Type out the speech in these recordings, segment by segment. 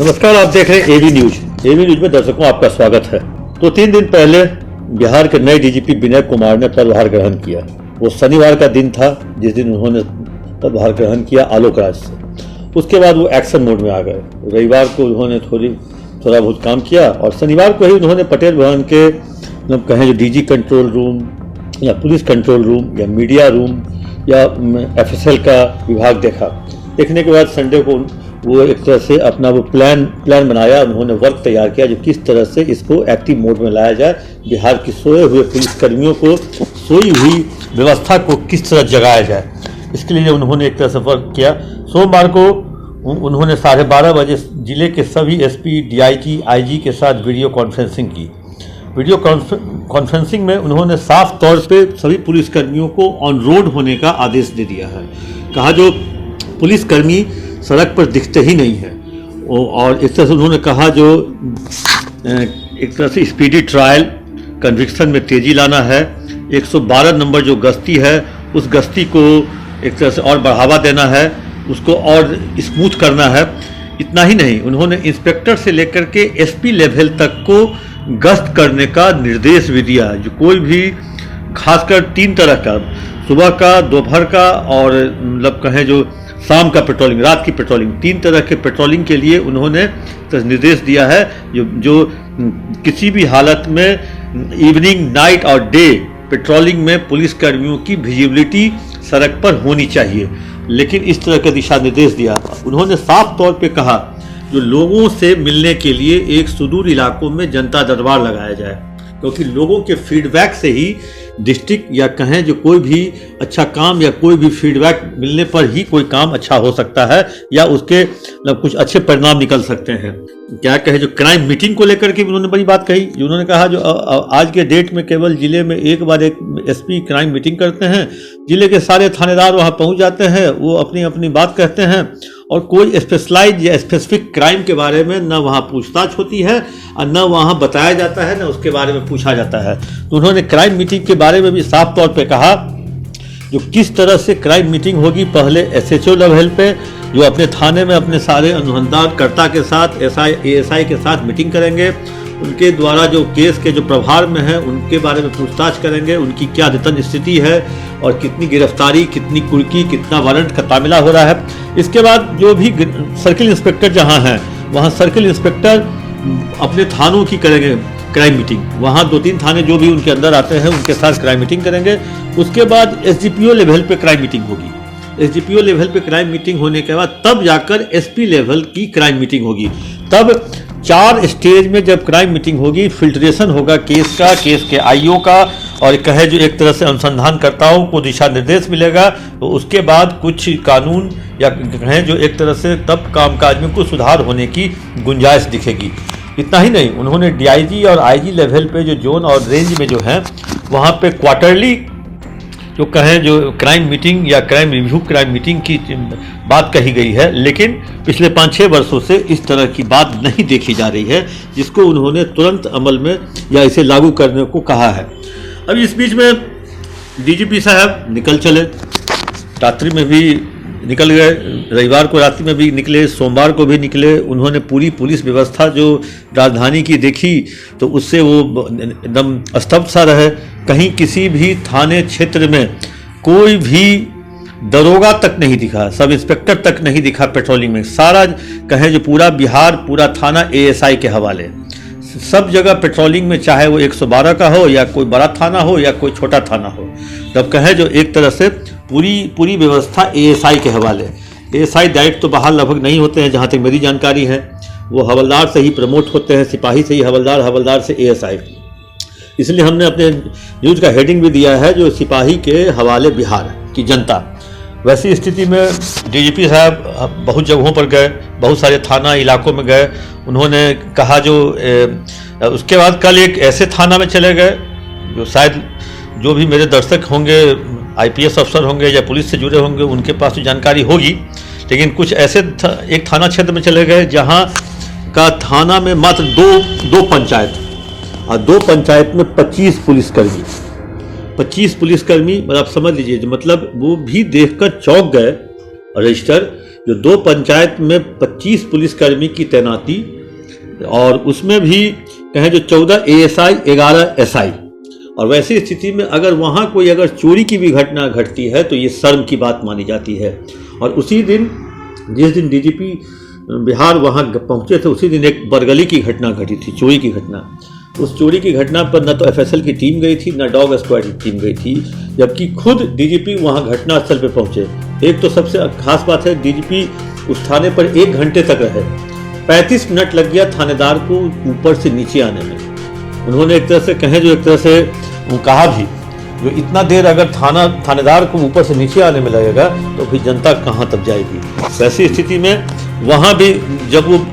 नमस्कार, आप देख रहे हैं एबी न्यूज। एबी न्यूज में दर्शकों आपका स्वागत है। तो 3 दिन पहले बिहार के नए डीजीपी विनय कुमार ने पदभार ग्रहण किया। वो शनिवार का दिन था जिस दिन उन्होंने पदभार ग्रहण किया आलोक राज से। उसके बाद वो एक्शन मोड में आ गए। रविवार को उन्होंने थोड़ा बहुत काम किया और शनिवार को ही उन्होंने पटेल भवन के कहें जो डीजी कंट्रोल रूम या पुलिस कंट्रोल रूम या मीडिया रूम या एफएसएल का विभाग देखने के बाद संडे को वो एक तरह से अपना वो प्लान बनाया। उन्होंने वर्क तैयार किया जो किस तरह से इसको एक्टिव मोड में लाया जाए, बिहार के सोए हुए पुलिसकर्मियों को, सोई हुई व्यवस्था को किस तरह जगाया जाए। इसके लिए उन्होंने एक तरह से वर्क किया। सोमवार को उन्होंने 12:30 बजे जिले के सभी एसपी, डीआईजी, आईजी के साथ वीडियो कॉन्फ्रेंसिंग की। वीडियो कॉन्फ्रेंसिंग में उन्होंने साफ तौर पे सभी पुलिसकर्मियों को ऑन रोड होने का आदेश दे दिया है। कहा जो पुलिसकर्मी सड़क पर दिखते ही नहीं है, और इस तरह से उन्होंने कहा जो एक तरह से स्पीडी ट्रायल कन्विक्शन में तेज़ी लाना है। 112 नंबर जो गश्ती है उस गश्ती को एक तरह से और बढ़ावा देना है, उसको और स्मूथ करना है। इतना ही नहीं, उन्होंने इंस्पेक्टर से लेकर के एसपी लेवल तक को गश्त करने का निर्देश भी दिया है। जो कोई भी खासकर 3 तरह का, सुबह का, दोपहर का और मतलब कहें जो शाम का पेट्रोलिंग, रात की पेट्रोलिंग, 3 तरह के पेट्रोलिंग के लिए उन्होंने निर्देश दिया है। जो किसी भी हालत में इवनिंग, नाइट और डे पेट्रोलिंग में पुलिसकर्मियों की विजिबिलिटी सड़क पर होनी चाहिए। लेकिन इस तरह का दिशा निर्देश दिया। उन्होंने साफ तौर पे कहा जो लोगों से मिलने के लिए एक सुदूर इलाकों में जनता दरबार लगाया जाए, क्योंकि लोगों के फीडबैक से ही डिस्ट्रिक्ट या कहें जो कोई भी अच्छा काम या कोई भी फीडबैक मिलने पर ही कोई काम अच्छा हो सकता है या उसके कुछ अच्छे परिणाम निकल सकते हैं। क्या कहे जो क्राइम मीटिंग को लेकर के उन्होंने बड़ी बात कही। जो उन्होंने कहा जो आज के डेट में केवल जिले में एक बार एक एसपी क्राइम मीटिंग करते हैं, जिले के सारे थानेदार वहाँ पहुँच जाते हैं, वो अपनी अपनी बात कहते हैं और कोई स्पेशलाइज या स्पेसिफिक क्राइम के बारे में न वहाँ पूछताछ होती है और न वहाँ बताया जाता है, न उसके बारे में पूछा जाता है। तो उन्होंने क्राइम मीटिंग के बारे में भी साफ तौर पे कहा जो किस तरह से क्राइम मीटिंग होगी। पहले एसएचओ लेवल पे जो अपने थाने में अपने सारे अनुसंधानकर्ता के साथ, एएसआई के साथ मीटिंग करेंगे, उनके द्वारा जो केस के जो प्रभार में है उनके बारे में पूछताछ करेंगे, उनकी क्या अद्यतन स्थिति है और कितनी गिरफ्तारी, कितनी कुर्की, कितना वारंट का तामिला हो रहा है। इसके बाद जो भी सर्किल इंस्पेक्टर जहां हैं वहां सर्किल इंस्पेक्टर अपने थानों की करेंगे क्राइम मीटिंग। वहां 2-3 थाने जो भी उनके अंदर आते हैं उनके साथ क्राइम मीटिंग करेंगे। उसके बाद एसडीपीओ लेवल पे क्राइम मीटिंग होगी। एसडीपीओ लेवल पे क्राइम मीटिंग होने के बाद तब जाकर एसपी लेवल की क्राइम मीटिंग होगी। तब 4 स्टेज में जब क्राइम मीटिंग होगी, फिल्ट्रेशन होगा केस का, केस के आईओ का, और कहे जो एक तरह से अनुसंधानकर्ताओं को दिशा निर्देश मिलेगा। तो उसके बाद कुछ कानून या कहें जो एक तरह से तब कामकाज में कुछ सुधार होने की गुंजाइश दिखेगी। इतना ही नहीं, उन्होंने डीआईजी और आईजी लेवल पे जो जोन और रेंज में जो है वहाँ पे क्वार्टरली जो कहें जो क्राइम मीटिंग या क्राइम रिव्यू क्राइम मीटिंग की बात कही गई है। लेकिन पिछले 5-6 वर्षों से इस तरह की बात नहीं देखी जा रही है, जिसको उन्होंने तुरंत अमल में या इसे लागू करने को कहा है। अब इस बीच में डीजीपी साहब निकल चले, रात्रि में भी निकल गए, रविवार को रात्रि में भी निकले, सोमवार को भी निकले। उन्होंने पूरी पुलिस व्यवस्था जो राजधानी की देखी तो उससे वो एकदम स्तब्ध सा रहे। कहीं किसी भी थाने क्षेत्र में कोई भी दरोगा तक नहीं दिखा, सब इंस्पेक्टर तक नहीं दिखा पेट्रोलिंग में। सारा कहें जो पूरा बिहार, पूरा थाना एएसआई के हवाले, सब जगह पेट्रोलिंग में, चाहे वो 112 का हो या कोई बड़ा थाना हो या कोई छोटा थाना हो। तब कहें जो एक तरह से पूरी व्यवस्था एएसआई के हवाले। एएसआई डायरेक्ट तो बाहर लगभग नहीं होते हैं जहाँ तक मेरी जानकारी है, वो हवलदार से ही प्रमोट होते हैं, सिपाही से ही हवलदार, हवलदार से एएसआई। इसलिए हमने अपने न्यूज़ का हेडिंग भी दिया है जो सिपाही के हवाले बिहार की जनता। वैसी स्थिति में डीजीपी साहब बहुत जगहों पर गए, बहुत सारे थाना इलाकों में गए। उन्होंने कहा जो उसके बाद कल एक ऐसे थाना में चले गए जो शायद जो भी मेरे दर्शक होंगे, आईपीएस अफसर होंगे या पुलिस से जुड़े होंगे, उनके पास तो जानकारी होगी। लेकिन कुछ ऐसे एक थाना क्षेत्र में चले गए जहां का थाना में मात्र दो पंचायत और 2 पंचायत में 25 पुलिसकर्मी, 25 पुलिसकर्मी। आप समझ लीजिए, मतलब वो भी देखकर चौंक गए रजिस्टर जो 2 पंचायत में 25 पुलिसकर्मी की तैनाती, और उसमें भी कहें जो 14 ASI 11 SI। और वैसी स्थिति में अगर वहाँ कोई अगर चोरी की भी घटना घटती है तो ये शर्म की बात मानी जाती है। और उसी दिन जिस दिन DGP बिहार वहाँ पहुँचे थे, उसी दिन एक बरगली की घटना घटी थी, चोरी की घटना। उस चोरी की घटना पर न तो FSL की टीम गई थी, न डॉग स्क्वाड की टीम गई थी, जबकि खुद DGP वहाँ घटनास्थल पर पहुँचे। एक तो सबसे खास बात है, DGP उस थाने पर 1 घंटे तक रहे। 35 मिनट लग गया थानेदार को ऊपर से नीचे आने में। उन्होंने एक तरह से कहें जो एक तरह से कहा भी, जो इतना देर अगर थानेदार को ऊपर से नीचे आने में लगेगा तो फिर जनता कहाँ तक जाएगी। वैसी स्थिति में वहाँ भी जब वो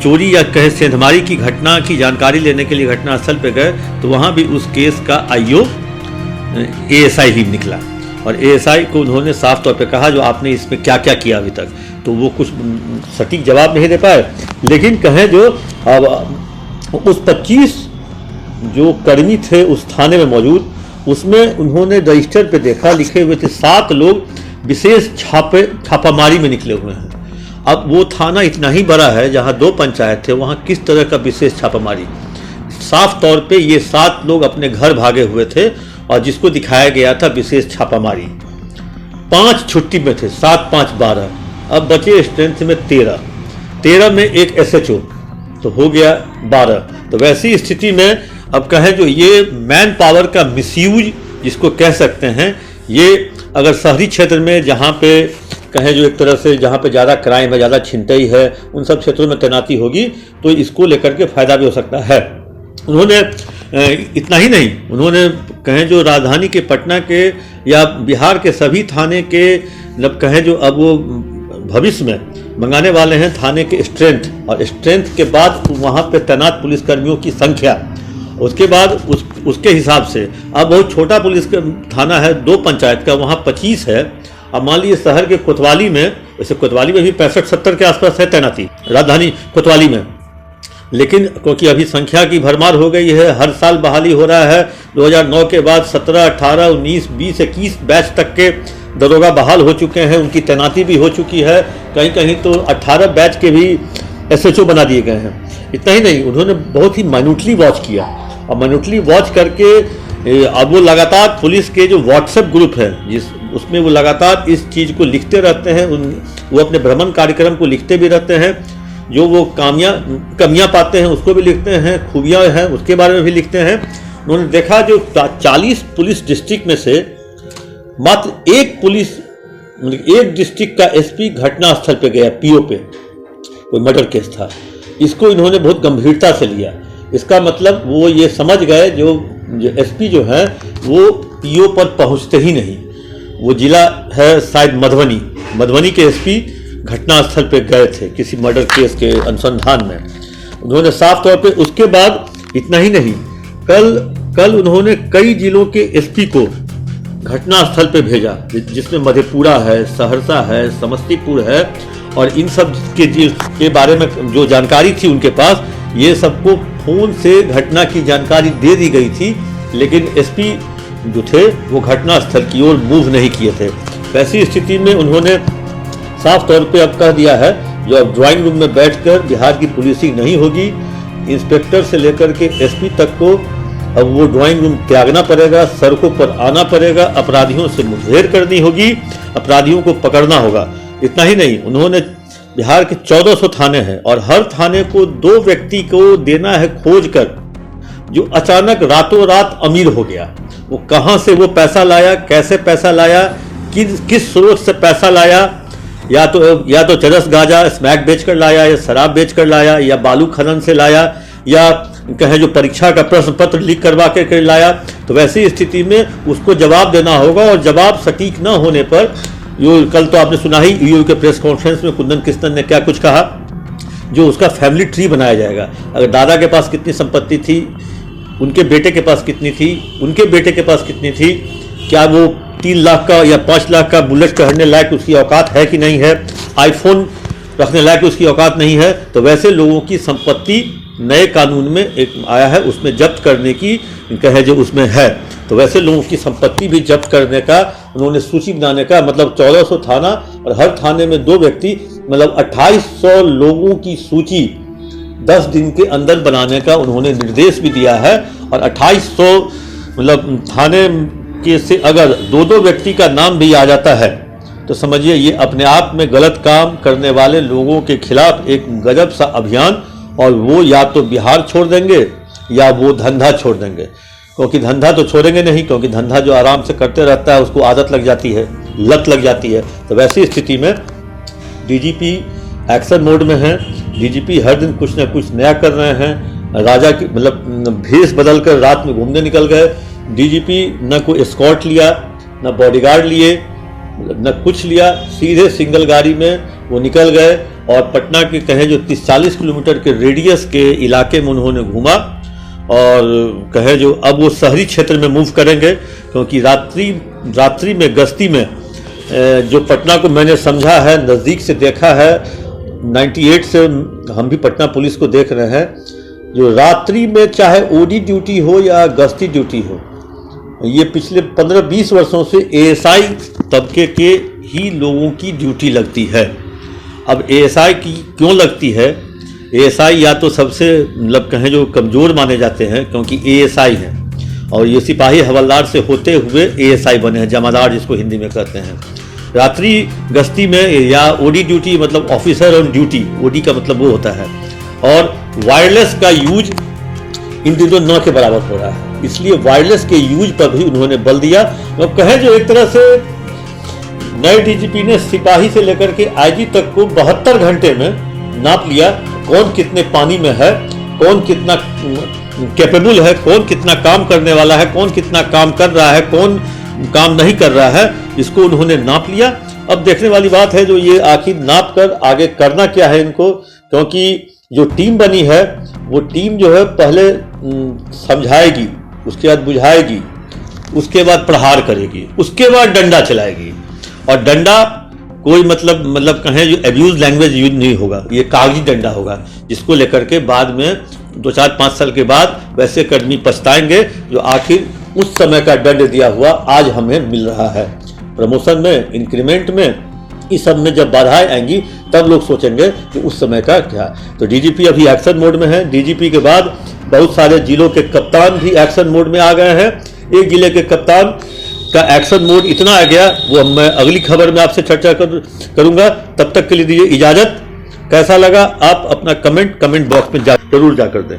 चोरी या कहे सेंधमारी की घटना की जानकारी लेने के लिए घटनास्थल पर गए तो वहाँ भी उस केस का IO ASI ही निकला। और ASI को उन्होंने साफ तौर पे कहा जो आपने इसमें क्या क्या किया अभी तक, तो वो कुछ सटीक जवाब नहीं दे पाए। लेकिन कहें जो अब उस 25 जो कर्मी थे उस थाने में मौजूद, उसमें उन्होंने रजिस्टर पे देखा, लिखे हुए थे 7 लोग विशेष छापामारी में निकले हुए हैं। अब वो थाना इतना ही बड़ा है, जहाँ 2 पंचायत थे, वहाँ किस तरह का विशेष छापामारी। साफ तौर पे ये 7 लोग अपने घर भागे हुए थे और जिसको दिखाया गया था विशेष छापामारी। 5 छुट्टी में थे, 7 5 12। अब बचे स्ट्रेंथ में 13 में एक SHO, तो हो गया 12। तो वैसी स्थिति में अब कहें जो ये मैन पावर का मिसयूज जिसको कह सकते हैं, ये अगर शहरी क्षेत्र में जहाँ पे कहें जो एक तरह से जहाँ पे ज़्यादा क्राइम है, ज़्यादा छिनतई है, उन सब क्षेत्रों में तैनाती होगी तो इसको लेकर के फायदा भी हो सकता है। उन्होंने इतना ही नहीं, उन्होंने कहें जो राजधानी के पटना के या बिहार के सभी थाने के मतलब कहें जो अब वो भविष्य में मंगाने वाले हैं थाने के स्ट्रेंथ, और स्ट्रेंथ के बाद वहाँ पे तैनात पुलिसकर्मियों की संख्या, उसके बाद उसके हिसाब से अब बहुत छोटा पुलिस का थाना है 2 पंचायत का, वहाँ 25 है। अब मान लीजिए शहर के कोतवाली में, वैसे कोतवाली में भी 65-70 के आसपास है तैनाती, राजधानी कोतवाली में, लेकिन क्योंकि अभी संख्या की भरमार हो गई है, हर साल बहाली हो रहा है। 2009 के बाद 17, 18, 19, 20, 21 बैच तक के दरोगा बहाल हो चुके हैं, उनकी तैनाती भी हो चुकी है। कहीं कहीं तो 18 बैच के भी SHO बना दिए गए हैं। इतना ही नहीं, उन्होंने बहुत ही माइन्यूटली वॉच किया, और माइन्यूटली वॉच करके अब वो लगातार पुलिस के जो व्हाट्सएप ग्रुप है उसमें वो लगातार इस चीज़ को लिखते रहते हैं। वो अपने भ्रमण कार्यक्रम को लिखते भी रहते हैं, जो वो कमियां पाते हैं उसको भी लिखते हैं, खूबियां हैं उसके बारे में भी लिखते हैं। उन्होंने देखा जो 40 पुलिस डिस्ट्रिक्ट में से मात्र एक डिस्ट्रिक्ट का SP घटनास्थल पे गया, PO पे कोई मर्डर केस था। इसको इन्होंने बहुत गंभीरता से लिया। इसका मतलब वो ये समझ गए जो SP जो है वो PO पर पहुंचते ही नहीं। वो जिला है शायद मधुबनी के SP घटनास्थल पे गए थे किसी मर्डर केस के अनुसंधान में। उन्होंने साफ तौर पे, उसके बाद इतना ही नहीं, कल उन्होंने कई जिलों के SP को घटनास्थल पे भेजा, जिसमें मधेपुरा है, सहरसा है, समस्तीपुर है, और इन सब के बारे में जो जानकारी थी उनके पास, ये सबको फोन से घटना की जानकारी दे दी गई थी, लेकिन SP जो थे वो घटनास्थल की ओर मूव नहीं किए थे। वैसी स्थिति में उन्होंने साफ तौर पे अब कह दिया है जो अब ड्राइंग रूम में बैठकर बिहार की पुलिसिंग नहीं होगी, इंस्पेक्टर से लेकर के SP तक को अब वो ड्राइंग रूम त्यागना पड़ेगा, सड़कों पर आना पड़ेगा, अपराधियों से मुठभेड़ करनी होगी, अपराधियों को पकड़ना होगा। इतना ही नहीं, उन्होंने बिहार के 1400 थाने हैं और हर थाने को 2 व्यक्ति को देना है खोज कर, जो अचानक रातों रात अमीर हो गया। वो कहाँ से वो पैसा लाया, कैसे पैसा लाया, किस स्रोत से पैसा लाया, या तो चरस गांजा स्मैक बेचकर लाया, या शराब बेचकर लाया, या बालू खनन से लाया, या कहें जो परीक्षा का प्रश्न पत्र लीक करवा के लाया। तो वैसी स्थिति में उसको जवाब देना होगा, और जवाब सटीक न होने पर जो कल तो आपने सुना ही EO के प्रेस कॉन्फ्रेंस में कुंदन कृष्णन ने क्या कुछ कहा, जो उसका फैमिली ट्री बनाया जाएगा। अगर दादा के पास कितनी संपत्ति थी, उनके बेटे के पास कितनी थी, उनके बेटे के पास कितनी थी, क्या वो 3 लाख का या 5 लाख का बुलेट चढ़ने लायक उसकी औकात है कि नहीं है, आईफोन रखने लायक उसकी औकात नहीं है, तो वैसे लोगों की संपत्ति नए कानून में एक आया है, उसमें जब्त करने की कहे जो उसमें है। तो वैसे लोगों की संपत्ति भी जब्त करने का उन्होंने सूची बनाने का, मतलब 1400 थाना और हर थाने में 2 व्यक्ति, मतलब 2800 लोगों की सूची 10 दिन के अंदर बनाने का उन्होंने निर्देश भी दिया है। और 2800 मतलब थाने के से अगर 2-2 व्यक्ति का नाम भी आ जाता है तो समझिए ये अपने आप में गलत काम करने वाले लोगों के खिलाफ एक गजब सा अभियान, और वो या तो बिहार छोड़ देंगे या वो धंधा छोड़ देंगे। क्योंकि धंधा तो छोड़ेंगे नहीं, क्योंकि धंधा जो आराम से करते रहता है उसको आदत लग जाती है, लत लग जाती है। तो वैसी स्थिति में डीजीपी एक्शन मोड में है। डीजीपी हर दिन कुछ ना कुछ नया कर रहे हैं। राजा की मतलब भेष बदल कर रात में घूमने निकल गए। डीजीपी न कोई एस्कॉर्ट लिया, न बॉडीगार्ड लिए, न कुछ लिया, सीधे सिंगल गाड़ी में वो निकल गए और पटना के कहें जो 30-40 किलोमीटर के रेडियस के इलाके में उन्होंने घूमा। और कहे जो अब वो शहरी क्षेत्र में मूव करेंगे, क्योंकि रात्रि में गश्ती में जो पटना को मैंने समझा है, नज़दीक से देखा है, 98 से हम भी पटना पुलिस को देख रहे हैं, जो रात्रि में चाहे ओडी ड्यूटी हो या गश्ती ड्यूटी हो, ये पिछले 15-20 वर्षों से एएसआई तबके के ही लोगों की ड्यूटी लगती है। अब एएसआई की क्यों लगती है? एएसआई या तो सबसे मतलब कहें जो कमज़ोर माने जाते हैं, क्योंकि एएसआई हैं और ये सिपाही हवलदार से होते हुए एएसआई बने हैं, जमादार जिसको हिंदी में कहते हैं। रात्रि गश्ती में या ओडी ड्यूटी मतलब ऑफिसर ऑन ड्यूटी, ओडी का मतलब वो होता है। और वायरलेस का यूज इन दिनों न के बराबर हो रहा है, इसलिए वायरलेस के यूज पर भी उन्होंने बल दिया। अब कहें जो एक तरह से नए डीजीपी ने सिपाही से लेकर के आईजी तक को 72 घंटे में नाप लिया, कौन कितने पानी में है, कौन कितना कैपेबल है, कौन कितना काम करने वाला है, कौन कितना काम कर रहा है, कौन काम नहीं कर रहा है, इसको उन्होंने नाप लिया। अब देखने वाली बात है जो ये आखिर नाप कर आगे करना क्या है इनको, क्योंकि जो टीम बनी है वो टीम जो है पहले समझाएगी, उसके बाद बुझाएगी, उसके बाद प्रहार करेगी, उसके बाद डंडा चलाएगी। और डंडा कोई मतलब कहें जो एब्यूज लैंग्वेज यूज नहीं होगा, ये कागजी डंडा होगा, जिसको लेकर के बाद में 2-4-5 साल के बाद वैसे कर्मी पछताएंगे जो आखिर उस समय का दंड दिया हुआ आज हमें मिल रहा है। प्रमोशन में, इंक्रीमेंट में, इस सब में जब बाधाएं आएंगी तब लोग सोचेंगे कि उस समय का क्या। तो डीजीपी अभी एक्शन मोड में है। डीजीपी के बाद बहुत सारे जिलों के कप्तान भी एक्शन मोड में आ गए हैं। एक जिले के कप्तान का एक्शन मोड इतना आ गया, वो मैं अगली खबर में आपसे चर्चा करूंगा। तब तक के लिए दीजिए इजाजत। कैसा लगा आप अपना कमेंट बॉक्स में जरूर जाकर दें।